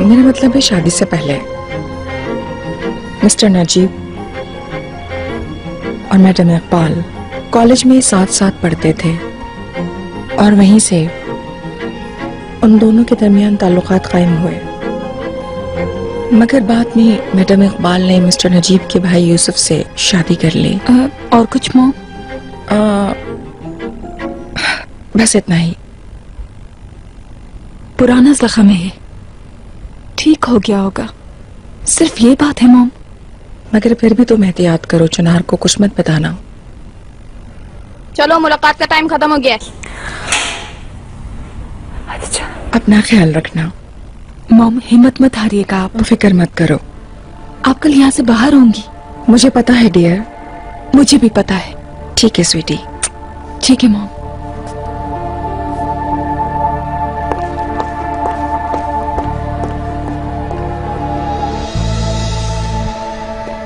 मेरा मतलब है शादी से पहले मिस्टर नजीब और मैडम इकबाल कॉलेज में साथ साथ पढ़ते थे और वहीं से उन दोनों के दरमियान ताल्लुकात कायम हुए। मगर बाद में मैडम इकबाल ने मिस्टर नजीब के भाई यूसुफ से शादी कर ली। और कुछ मॉम? बस इतना ही। पुराना जख्म है, ठीक हो गया होगा, सिर्फ ये बात है मॉम। मगर फिर भी तुम एहतियात करो, चुनार को कुछ मत बताना। चलो मुलाकात का टाइम खत्म हो गया। अच्छा, अपना ख्याल रखना। मॉम हिम्मत मत हारिएगा आप। फिक्र मत करो, आप कल यहाँ से बाहर होंगी। मुझे पता है डियर। मुझे भी पता है। ठीक है स्वीटी। ठीक है मॉम।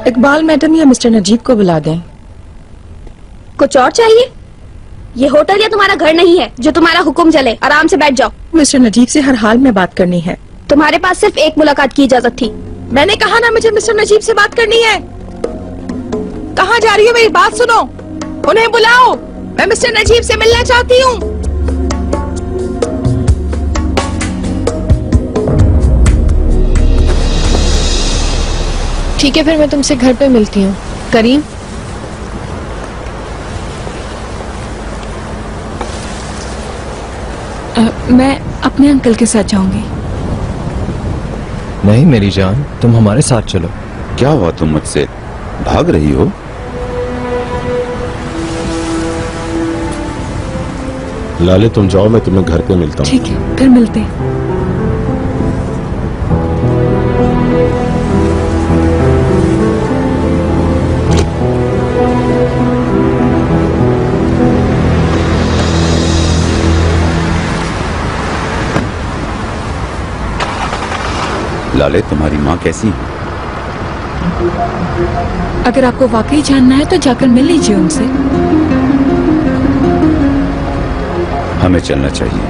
इकबाल मैडम या मिस्टर नजीब को बुला दें। कुछ और चाहिए? ये होटल या तुम्हारा घर नहीं है जो तुम्हारा हुक्म चले। आराम से बैठ जाओ। मिस्टर नजीब से हर हाल में बात करनी है। तुम्हारे पास सिर्फ एक मुलाकात की इजाजत थी। मैंने कहा ना मुझे मिस्टर नजीब से बात करनी है। कहाँ जा रही हो? मेरी बात सुनो। उन्हें बुलाओ, मैं मिस्टर नजीब से मिलना चाहती हूँ। ठीक है, फिर मैं तुमसे घर पे मिलती हूँ। करीम, मैं अपने अंकल के साथ जाऊंगी। नहीं मेरी जान, तुम हमारे साथ चलो। क्या हुआ, तुम मुझसे भाग रही हो? लाले तुम जाओ, मैं तुम्हें घर पे मिलता हूँ। ठीक है, फिर मिलते हैं। लाले, तुम्हारी माँ कैसी है? अगर आपको वाकई जानना है तो जाकर मिल लीजिए उनसे। हमें चलना चाहिए।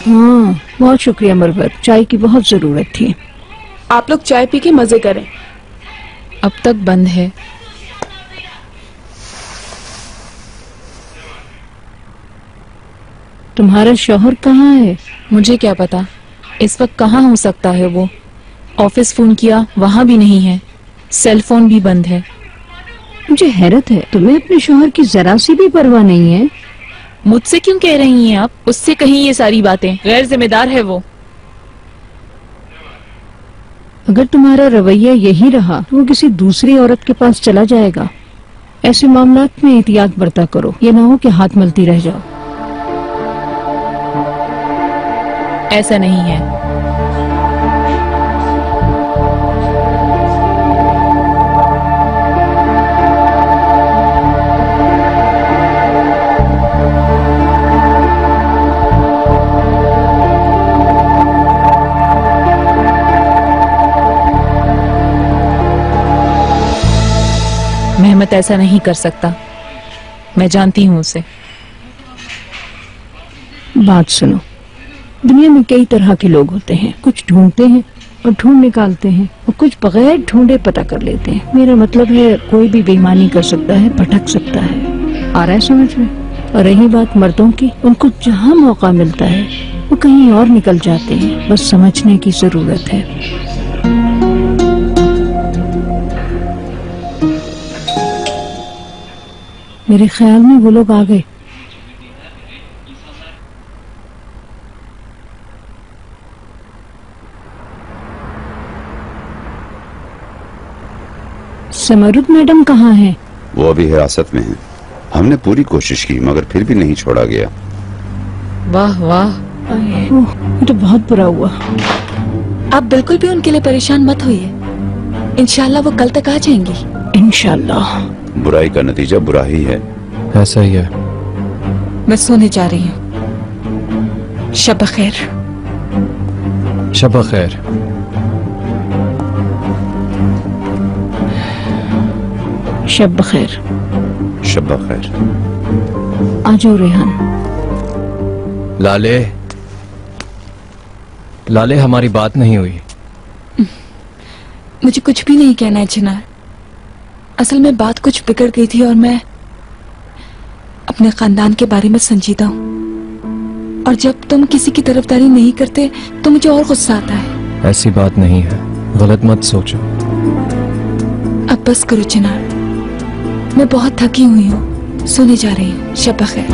हाँ, बहुत शुक्रिया मरवत, चाय की बहुत जरूरत थी। आप लोग चाय पी के मजे करें। अब तक बंद है। तुम्हारा शौहर कहाँ है? मुझे क्या पता, इस वक्त कहाँ हो सकता है वो। ऑफिस फोन किया, वहाँ भी नहीं है। सेल फोन भी बंद है। मुझे हैरत है, तुम्हें अपने शौहर की जरा सी भी परवाह नहीं है। मुझसे क्यों कह रही हैं आप? उससे कहीं ये सारी बातें। गैर जिम्मेदार है वो। अगर तुम्हारा रवैया यही रहा तो वो किसी दूसरी औरत के पास चला जाएगा। ऐसे मामलात में एहतियात बरता करो, ये ना हो कि हाथ मलती रह जाओ। ऐसा नहीं है। मेहमत ऐसा नहीं कर सकता, मैं जानती हूँ उसे। बात सुनो, दुनिया में कई तरह के लोग होते हैं। कुछ ढूंढते हैं और ढूंढ निकालते हैं, और कुछ बगैर ढूंढे पता कर लेते हैं। मेरा मतलब है कोई भी बेईमानी कर सकता है, भटक सकता है। आ रहा है समझ में? और रही बात मर्दों की, उनको जहाँ मौका मिलता है वो कहीं और निकल जाते हैं। बस समझने की जरूरत है। मेरे ख्याल में वो लोग आ गए। समरुद मैडम कहाँ हैं? वो अभी हिरासत में हैं। हमने पूरी कोशिश की मगर फिर भी नहीं छोड़ा गया। वाह वाह, ये तो बहुत बुरा हुआ। आप बिल्कुल भी उनके लिए परेशान मत होइए। इंशाल्लाह वो कल तक आ जाएंगी। इंशाल्लाह। बुराई का नतीजा बुरा ही है। ऐसा ही है। मैं सोने जा रही हूँ। शब खैर। शब खैर। शब बखैर। शब्बा खैर। आजो रेहान। लाले, लाले हमारी बात नहीं हुई। मुझे कुछ भी नहीं कहना है चिनार। असल में बात कुछ बिगड़ गई थी और मैं अपने खानदान के बारे में संजीदा हूँ, और जब तुम किसी की तरफदारी नहीं करते तो मुझे और गुस्सा आता है। ऐसी बात नहीं है, गलत मत सोचो। अब बस करो चिनार, मैं बहुत थकी हुई हूँ, सोने जा रही हूँ। शब बखैर।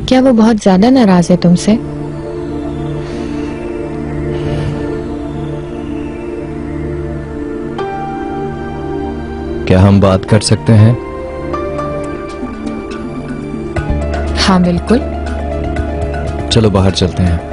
क्या वो बहुत ज्यादा नाराज है तुमसे? क्या हम बात कर सकते हैं? हाँ बिल्कुल। चलो बाहर चलते हैं।